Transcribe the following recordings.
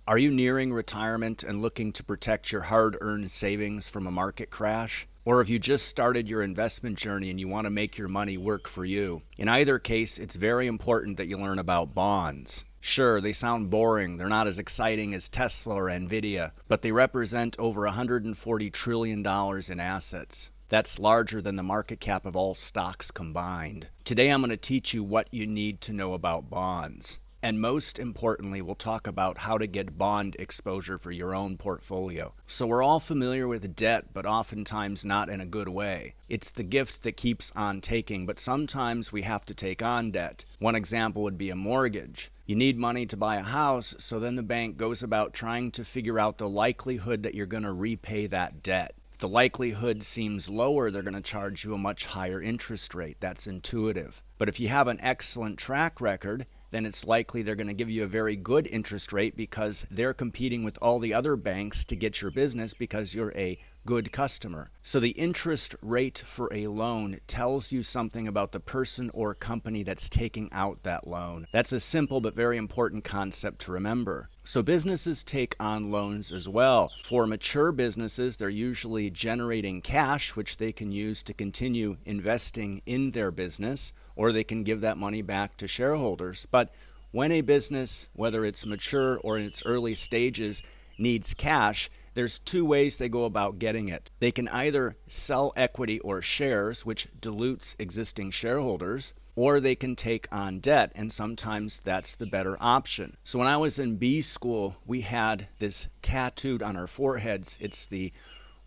Are you nearing retirement and looking to protect your hard-earned savings from a market crash? Or have you just started your investment journey and you want to make your money work for you? In either case, it's very important that you learn about bonds. Sure, they sound boring. They're not as exciting as Tesla or NVIDIA, but they represent over $140 trillion in assets. That's larger than the market cap of all stocks combined. Today, I'm going to teach you what you need to know about bonds. And most importantly, we'll talk about how to get bond exposure for your own portfolio. So we're all familiar with debt, but oftentimes not in a good way. It's the gift that keeps on taking, but sometimes we have to take on debt. One example would be a mortgage. You need money to buy a house, so then the bank goes about trying to figure out the likelihood that you're going to repay that debt. If the likelihood seems lower, they're going to charge you a much higher interest rate. That's intuitive. But if you have an excellent track record, then it's likely they're going to give you a very good interest rate because they're competing with all the other banks to get your business because you're a good customer. So the interest rate for a loan tells you something about the person or company that's taking out that loan. That's a simple but very important concept to remember. So businesses take on loans as well. For mature businesses, they're usually generating cash, which they can use to continue investing in their business, or they can give that money back to shareholders. But when a business, whether it's mature or in its early stages, needs cash, there's two ways they go about getting it. They can either sell equity or shares, which dilutes existing shareholders, or they can take on debt, and sometimes that's the better option. So when I was in B school, we had this tattooed on our foreheads. It's the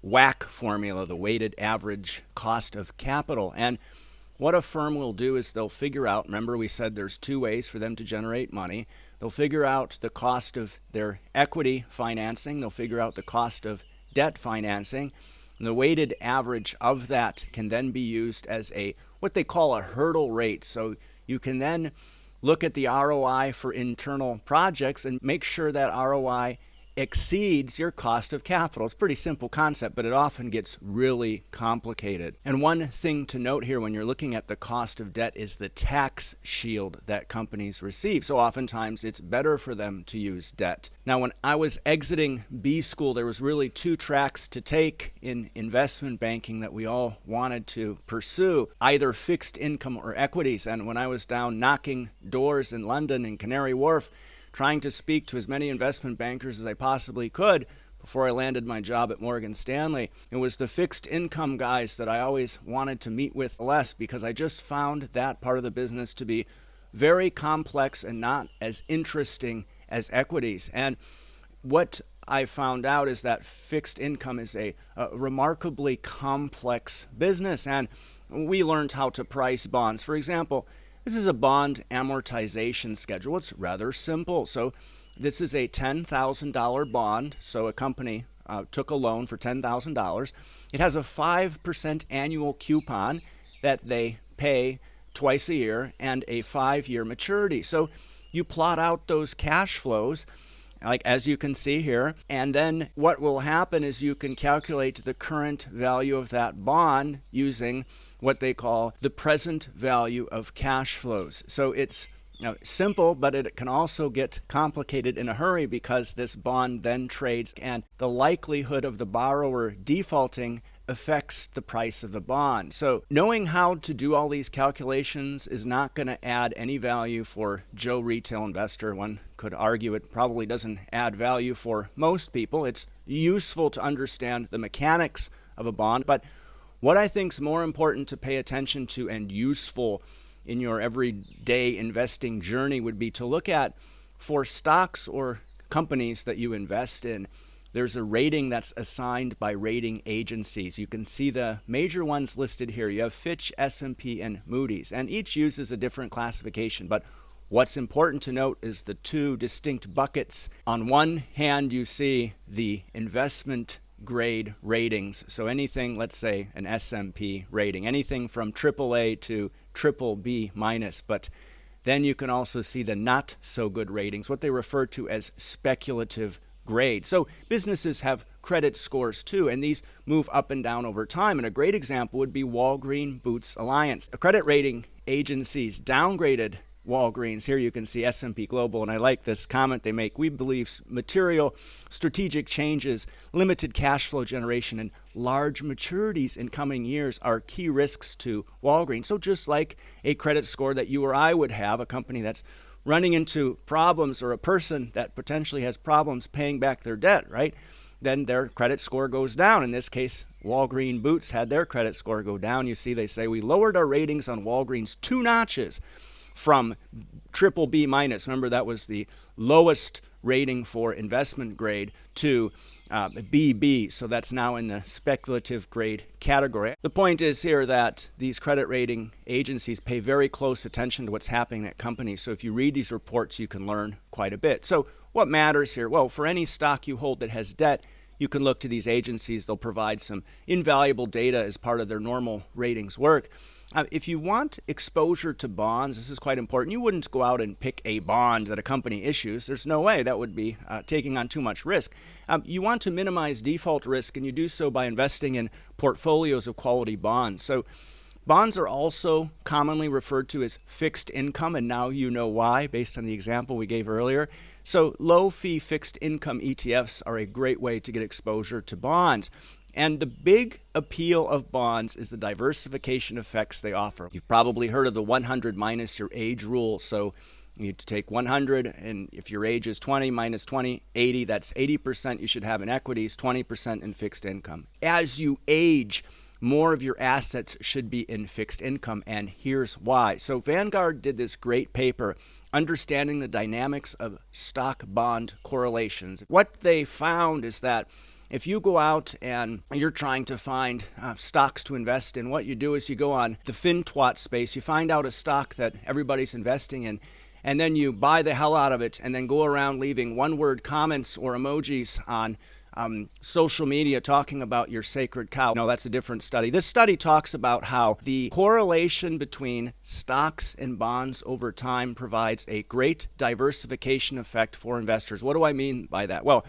WACC formula, the weighted average cost of capital. And what a firm will do is they'll figure out, remember we said there's two ways for them to generate money. They'll figure out the cost of their equity financing. They'll figure out the cost of debt financing. And the weighted average of that can then be used as what they call a hurdle rate. So you can then look at the ROI for internal projects and make sure that ROI exceeds your cost of capital. It's a pretty simple concept, but it often gets really complicated. And one thing to note here when you're looking at the cost of debt is the tax shield that companies receive. So oftentimes it's better for them to use debt. Now, when I was exiting B school, there was really two tracks to take in investment banking that we all wanted to pursue, either fixed income or equities. And when I was down knocking doors in London and Canary Wharf, trying to speak to as many investment bankers as I possibly could before I landed my job at Morgan Stanley, it was the fixed income guys that I always wanted to meet with less because I just found that part of the business to be very complex and not as interesting as equities. And what I found out is that fixed income is a remarkably complex business, and we learned how to price bonds. For example, this is a bond amortization schedule. It's rather simple. So this is a $10,000 bond. So a company took a loan for $10,000. It has a 5% annual coupon that they pay twice a year and a 5-year maturity. So you plot out those cash flows, like as you can see here, and then what will happen is you can calculate the current value of that bond using what they call the present value of cash flows. So it's simple, but it can also get complicated in a hurry because this bond then trades, and the likelihood of the borrower defaulting affects the price of the bond. So knowing how to do all these calculations is not going to add any value for Joe retail investor. One could argue it probably doesn't add value for most people. It's useful to understand the mechanics of a bond, but what I think is more important to pay attention to and useful in your everyday investing journey would be to look at, for stocks or companies that you invest in, there's a rating that's assigned by rating agencies. You can see the major ones listed here. You have Fitch, S&P, and Moody's, and each uses a different classification. But what's important to note is the two distinct buckets. On one hand, you see the investment grade ratings. So anything, let's say an S&P rating, anything from AAA to BBB minus. But then you can also see the not so good ratings, what they refer to as speculative grade. So businesses have credit scores too, and these move up and down over time. And a great example would be Walgreen Boots Alliance. The credit rating agencies downgraded Walgreens. Here you can see S&P Global, and I like this comment they make. We believe material strategic changes, limited cash flow generation, and large maturities in coming years are key risks to Walgreens. So just like a credit score that you or I would have, a company that's running into problems, or a person that potentially has problems paying back their debt, right? Then their credit score goes down. In this case, Walgreens Boots had their credit score go down. You see, they say we lowered our ratings on Walgreens 2 notches from triple B minus. Remember, that was the lowest rating for investment grade to BB. So that's now in the speculative grade category. The point is here that these credit rating agencies pay very close attention to what's happening at companies. So if you read these reports, you can learn quite a bit. So what matters here? Well, for any stock you hold that has debt, you can look to these agencies. They'll provide some invaluable data as part of their normal ratings work. If you want exposure to bonds, this is quite important. You wouldn't go out and pick a bond that a company issues. There's no way. That would be taking on too much risk. You want to minimize default risk, and you do so by investing in portfolios of quality bonds. So bonds are also commonly referred to as fixed income, and now you know why based on the example we gave earlier. So low-fee fixed income ETFs are a great way to get exposure to bonds. And the big appeal of bonds is the diversification effects they offer. You've probably heard of the 100 minus your age rule. So you need to take 100, and if your age is 20 minus 20, 80, that's 80% you should have in equities, 20% in fixed income. As you age, more of your assets should be in fixed income, and here's why. So Vanguard did this great paper, Understanding the Dynamics of Stock-Bond Correlations. What they found is that if you go out and you're trying to find stocks to invest in, what you do is you go on the FinTwat space, you find out a stock that everybody's investing in, and then you buy the hell out of it and then go around leaving one-word comments or emojis on social media talking about your sacred cow. No, that's a different study. This study talks about how the correlation between stocks and bonds over time provides a great diversification effect for investors. What do I mean by that? Well,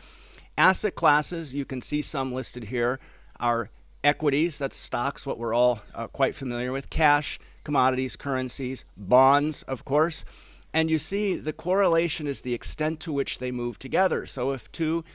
asset classes, you can see some listed here, are equities, that's stocks, what we're all quite familiar with, cash, commodities, currencies, bonds, of course. And you see the correlation is the extent to which they move together. So if two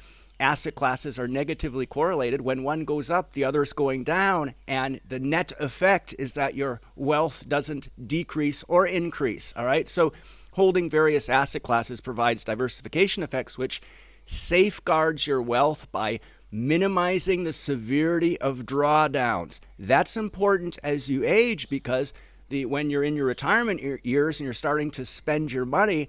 asset classes are negatively correlated, when one goes up, the other is going down, and the net effect is that your wealth doesn't decrease or increase, all right? So holding various asset classes provides diversification effects, which safeguards your wealth by minimizing the severity of drawdowns. That's important as you age, because when you're in your retirement years and you're starting to spend your money,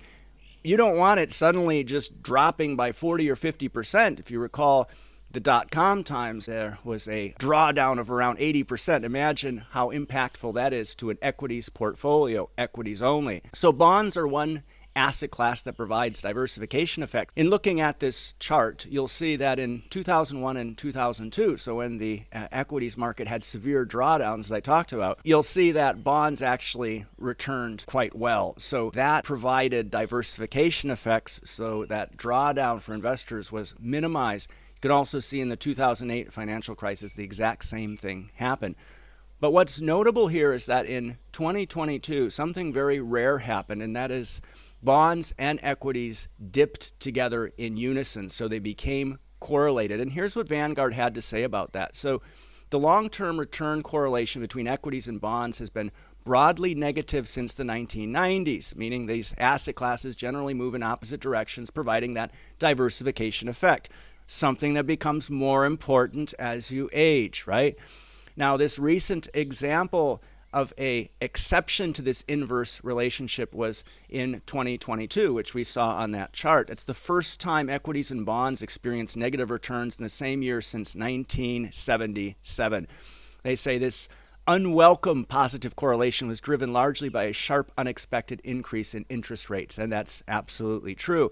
you don't want it suddenly just dropping by 40 or 50%. If you recall the dot-com times, there was a drawdown of around 80%. Imagine how impactful that is to an equities portfolio, equities only. So bonds are one asset class that provides diversification effects. In looking at this chart, you'll see that in 2001 and 2002, so when the equities market had severe drawdowns, as I talked about, you'll see that bonds actually returned quite well. So that provided diversification effects so that drawdown for investors was minimized. You can also see in the 2008 financial crisis, the exact same thing happened. But what's notable here is that in 2022, something very rare happened, and that is bonds and equities dipped together in unison, so they became correlated. And here's what Vanguard had to say about that. So the long-term return correlation between equities and bonds has been broadly negative since the 1990s, meaning these asset classes generally move in opposite directions, providing that diversification effect, something that becomes more important as you age, right? Now, this recent example of a exception to this inverse relationship was in 2022, which we saw on that chart. It's the first time equities and bonds experienced negative returns in the same year since 1977. They say this unwelcome positive correlation was driven largely by a sharp, unexpected increase in interest rates, and that's absolutely true.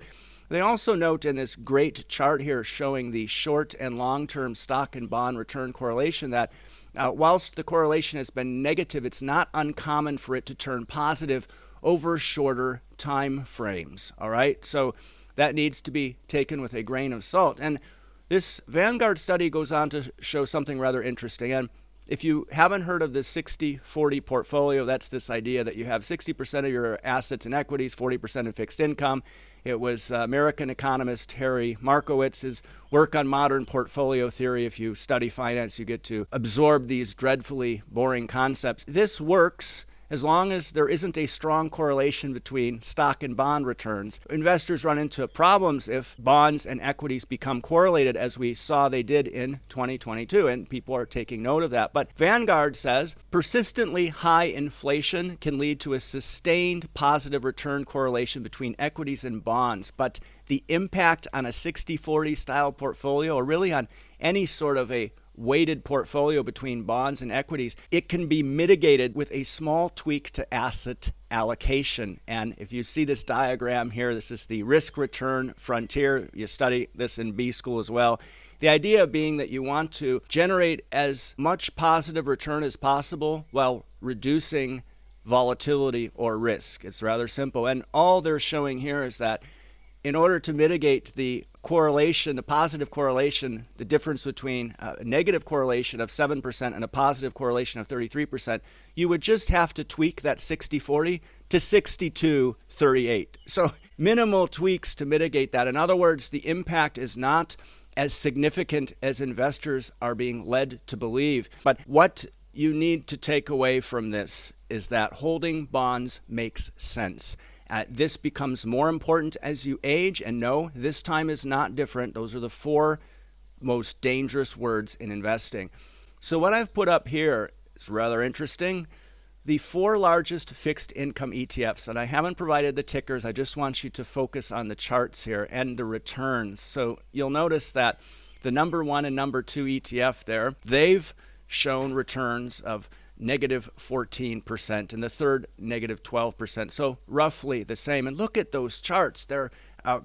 They also note in this great chart here showing the short and long-term stock and bond return correlation that whilst the correlation has been negative, it's not uncommon for it to turn positive over shorter time frames, all right? So that needs to be taken with a grain of salt. And this Vanguard study goes on to show something rather interesting. And if you haven't heard of the 60-40 portfolio, that's this idea that you have 60% of your assets in equities, 40% in fixed income. It was American economist Harry Markowitz's work on modern portfolio theory. If you study finance, you get to absorb these dreadfully boring concepts. This works as long as there isn't a strong correlation between stock and bond returns. Investors run into problems if bonds and equities become correlated, as we saw they did in 2022, and people are taking note of that. But Vanguard says persistently high inflation can lead to a sustained positive return correlation between equities and bonds, but the impact on a 60-40 style portfolio, or really on any sort of a weighted portfolio between bonds and equities, it can be mitigated with a small tweak to asset allocation. And if you see this diagram here, this is the risk return frontier. You study this in B school as well. The idea being that you want to generate as much positive return as possible while reducing volatility or risk. It's rather simple. And all they're showing here is that in order to mitigate the correlation, the positive correlation, the difference between a negative correlation of 7% and a positive correlation of 33%, you would just have to tweak that 60-40 to 62-38. So minimal tweaks to mitigate that. In other words, the impact is not as significant as investors are being led to believe. But what you need to take away from this is that holding bonds makes sense. This becomes more important as you age, and no, this time is not different. Those are the 4 most dangerous words in investing. So what I've put up here is rather interesting. The 4 largest fixed income ETFs, and I haven't provided the tickers, I just want you to focus on the charts here and the returns. So you'll notice that the number 1 and number 2 ETF there, they've shown returns of negative 14%, and the third negative 12%. So roughly the same. And look at those charts. They're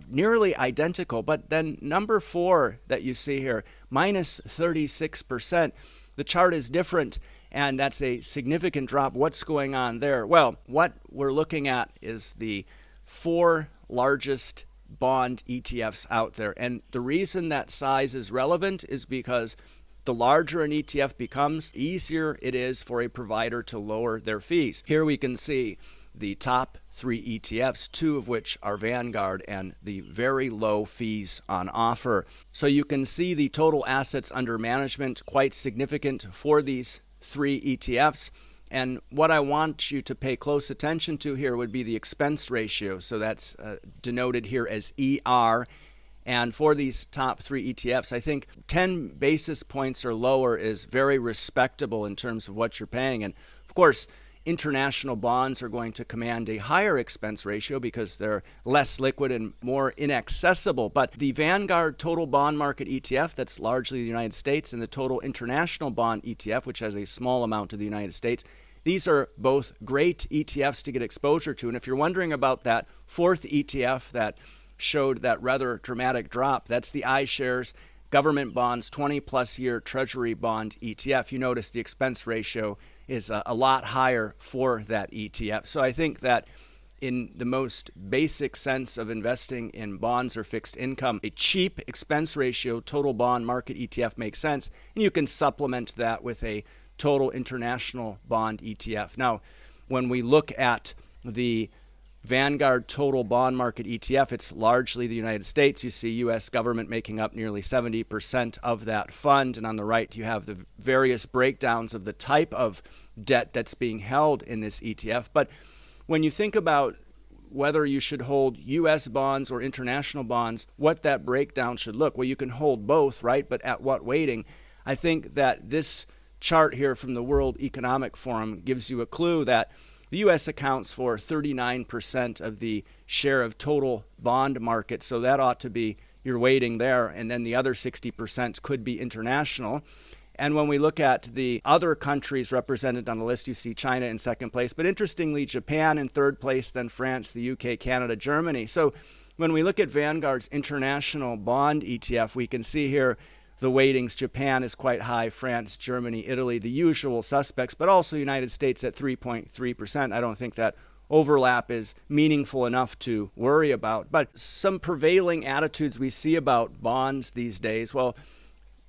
nearly identical. But then number 4 that you see here, minus 36%. The chart is different, and that's a significant drop. What's going on there? Well, what we're looking at is the 4 largest bond ETFs out there. And the reason that size is relevant is because the larger an ETF becomes, the easier it is for a provider to lower their fees. Here we can see the top 3 ETFs, 2 of which are Vanguard, and the very low fees on offer. So you can see the total assets under management quite significant for these 3 ETFs. And what I want you to pay close attention to here would be the expense ratio. So that's denoted here as ER. And for these top 3 ETFs, I think 10 basis points or lower is very respectable in terms of what you're paying. And of course, international bonds are going to command a higher expense ratio because they're less liquid and more inaccessible. But the Vanguard Total Bond Market ETF, that's largely the United States, and the Total International Bond ETF, which has a small amount of the United States, these are both great ETFs to get exposure to. And if you're wondering about that 4th ETF that showed that rather dramatic drop, that's the iShares Government Bonds 20-plus year Treasury Bond ETF. You notice the expense ratio is a lot higher for that ETF. So I think that in the most basic sense of investing in bonds or fixed income, a cheap expense ratio total bond market ETF makes sense, and you can supplement that with a total international bond ETF. Now, when we look at the Vanguard Total Bond Market ETF, it's largely the United States. You see U.S. government making up nearly 70% of that fund. And on the right, you have the various breakdowns of the type of debt that's being held in this ETF. But when you think about whether you should hold U.S. bonds or international bonds, what that breakdown should look, well, you can hold both, right? But at what weighting? I think that this chart here from the World Economic Forum gives you a clue that the U.S. accounts for 39% of the share of total bond market, so that ought to be your weighting there, and then the other 60% could be international. And when we look at the other countries represented on the list, you see China in 2nd place, but interestingly, Japan in 3rd place, then France, the UK, Canada, Germany. So when we look at Vanguard's international bond ETF, we can see here the weightings. Japan is quite high, France, Germany, Italy, the usual suspects, but also United States at 3.3%. I don't think that overlap is meaningful enough to worry about. But some prevailing attitudes we see about bonds these days, well,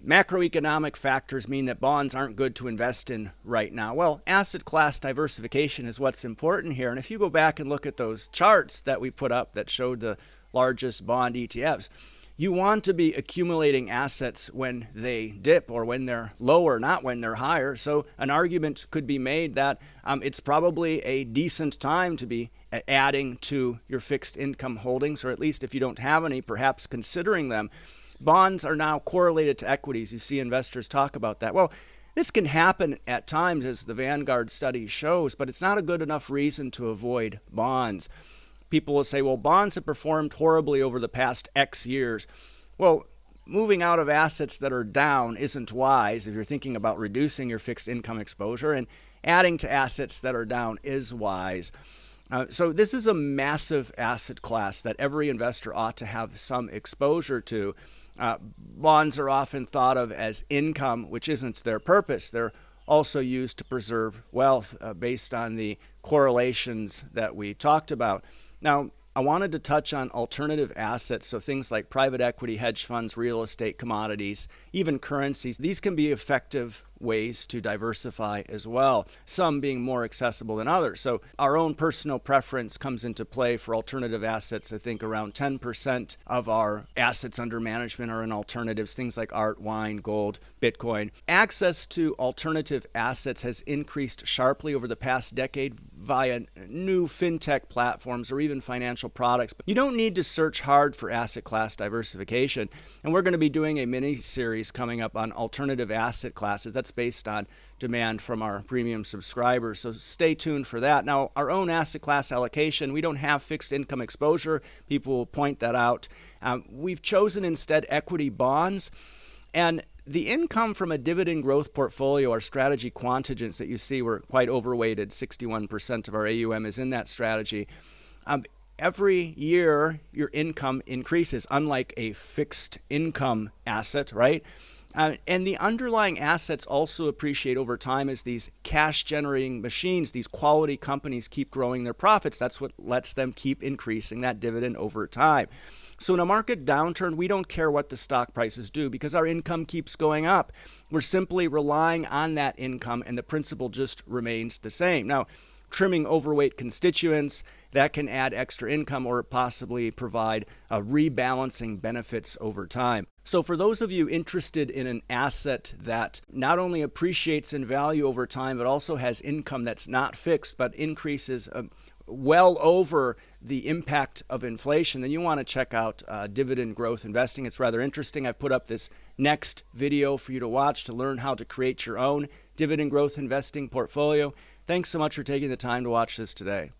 Macroeconomic factors mean that bonds aren't good to invest in right now. Well, asset class diversification is what's important here. And if you go back and look at those charts that we put up that showed the largest bond ETFs, you want to be accumulating assets when they dip or when they're lower, not when they're higher. So an argument could be made that it's probably a decent time to be adding to your fixed income holdings, or at least if you don't have any, perhaps considering them. Bonds are now correlated to equities. You see investors talk about that. Well, this can happen at times, as the Vanguard study shows, but it's not a good enough reason to avoid bonds. People will say, well, bonds have performed horribly over the past X years. Well, moving out of assets that are down isn't wise if you're thinking about reducing your fixed income exposure, and adding to assets that are down is wise. So this is a massive asset class that every investor ought to have some exposure to. Bonds are often thought of as income, which isn't their purpose. They're also used to preserve wealth based on the correlations that we talked about. Now, I wanted to touch on alternative assets, so things like private equity, hedge funds, real estate, commodities, even currencies. These can be effective ways to diversify as well, some being more accessible than others. So our own personal preference comes into play for alternative assets. I think around 10% of our assets under management are in alternatives, things like art, wine, gold, Bitcoin. Access to alternative assets has increased sharply over the past decade via new fintech platforms or even financial products. But you don't need to search hard for asset class diversification. And we're going to be doing a mini series coming up on alternative asset classes. That's based on demand from our premium subscribers. So stay tuned for that. Now, our own asset class allocation, we don't have fixed income exposure. People will point that out. We've chosen instead equity bonds. And the income from a dividend growth portfolio, our strategy Quantigents that you see, we're quite overweighted. 61% of our AUM is in that strategy. Every year, your income increases, unlike a fixed income asset, right? And the underlying assets also appreciate over time as these cash-generating machines, these quality companies keep growing their profits. That's what lets them keep increasing that dividend over time. So in a market downturn, we don't care what the stock prices do because our income keeps going up. We're simply relying on that income, and the principle just remains the same. Now, trimming overweight constituents, that can add extra income or possibly provide rebalancing benefits over time. So for those of you interested in an asset that not only appreciates in value over time, but also has income that's not fixed, but increases well over the impact of inflation, then you want to check out dividend growth investing. It's rather interesting. I've put up this next video for you to watch to learn how to create your own dividend growth investing portfolio. Thanks so much for taking the time to watch this today.